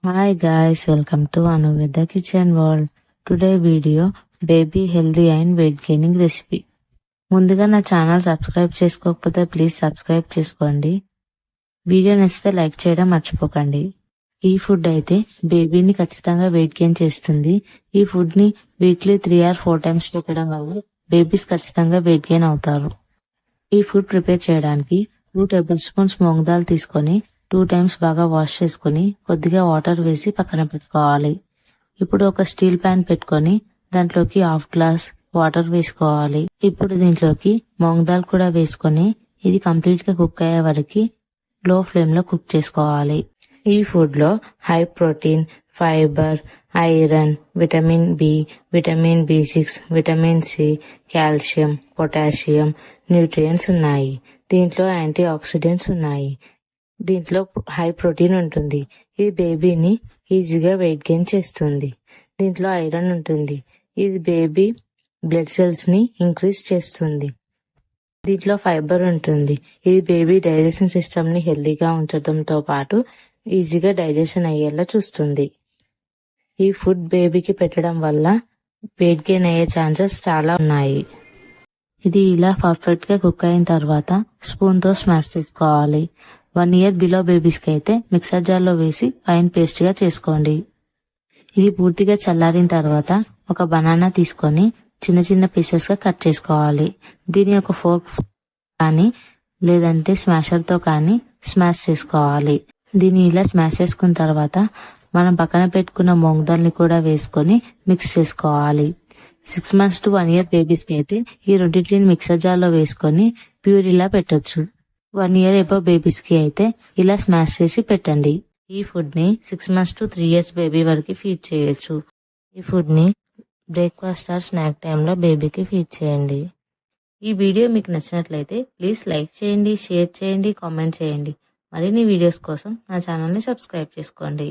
Hi guys, welcome to Anu with the Kitchen World. Today video baby healthy and weight gaining recipe. ముందుగా నా channel subscribe చేసుకోకపోతే please subscribe చేసుకోండి. Video నచ్చితే like చేయడం మర్చిపోకండి. ఈ ఫుడ్ అయితే బేబీని ఖచ్చితంగా వెయిట్ గెయిన్ చేస్తుంది. ఈ ఫుడ్ ని వీక్లీ 3 or 4 times పెట్టడం వల్ల బేబీస్ ఖచ్చితంగా వెయిట్ గెయిన్ అవుతారు. ఈ ఫుడ్ ప్రిపేర్ చేయడానికి 2 tablespoons మూంగ్ దాల్ తీసుకొని 2 times బాగా వాష్ చేసుకుని కొద్దిగా వాటర్ వేసి పక్కన పెట్టుకోవాలి. ఇప్పుడు ఒక స్టీల్ ప్యాన్ పెట్టుకొని దాంట్లోకి 1/2 glass వాటర్ వేసుకోవాలి. ఇప్పుడు దీంట్లోకి మూంగ్ దాల్ కూడా వేసుకొని ఇది కంప్లీట్ గా కుక్ అయ్యే వరకు లో ఫ్లేమ్ లో కుక్ చేసుకోవాలి. ఈ ఫుడ్ లో high protein, fibre, iron, vitamin B, vitamin బి6, vitamin C, calcium, potassium nutrients ఉన్నాయి. దీంట్లో యాంటీ ఆక్సిడెంట్స్ ఉన్నాయి. దీంట్లో హై ప్రోటీన్ ఉంటుంది. ఇది బేబీని ఈజీగా వెయిట్ గెయిన్ చేస్తుంది. దీంట్లో ఐరన్ ఉంటుంది. ఇది బేబీ బ్లడ్ సెల్స్ ని ఇంక్రీజ్ చేస్తుంది. దీంట్లో ఫైబర్ ఉంటుంది. ఇది బేబీ డైజెషన్ సిస్టమ్ ని హెల్దీగా ఉంచడంతో పాటు ఈజీగా డైజెషన్ అయ్యేలా చూస్తుంది. ఈ ఫుడ్ బేబీకి పెట్టడం వల్ల వెయిట్ గెయిన్ అయ్యే ఛాన్సెస్ చాలా ఉన్నాయి. ఇది ఇలా పర్ఫెక్ట్ గా కుక్ అయిన తర్వాత స్పూన్ తో స్మాష్ చేసుకోవాలి. 1 year బిలో బేబీస్ కి అయితే మిక్సర్ జార్ లో వేసి ఫైన్ పేస్ట్ గా చేసుకోండి. ఇది పూర్తిగా చల్లారిన తర్వాత ఒక బనానా తీసుకొని చిన్న చిన్న పీసెస్ గా కట్ చేసుకోవాలి. దీని ఒక ఫోర్క్ కానీ లేదంటే స్మాషర్ తో కానీ స్మాష్ చేసుకోవాలి. దీన్ని ఇలా స్మాష్ చేసుకున్న తర్వాత మనం పక్కన పెట్టుకున్న మూంగ్ దాల్ ని కూడా వేసుకొని మిక్స్ చేసుకోవాలి. 6 months to 1 year బేబీస్ కి అయితే ఈ రెండింటిని మిక్సర్ జార్ లో వేసుకొని ప్యూరీలా పెట్టొచ్చు. 1 year అబవ్ బేబీస్ కి అయితే ఇలా స్మాష్ చేసి పెట్టండి. ఈ ఫుడ్ ని 6 months to 3 years బేబీ వరకు ఫీడ్ చేయొచ్చు. ఈ ఫుడ్ ని బ్రేక్ఫాస్ట్ ఆర్ స్నాక్ టైంలో బేబీకి ఫీడ్ చేయండి. ఈ వీడియో మీకు నచ్చినట్లయితే ప్లీజ్ లైక్ చేయండి, షేర్ చేయండి, కామెంట్ చేయండి. మరిన్ని వీడియోస్ కోసం నా ఛానల్ ని సబ్స్క్రైబ్ చేసుకోండి.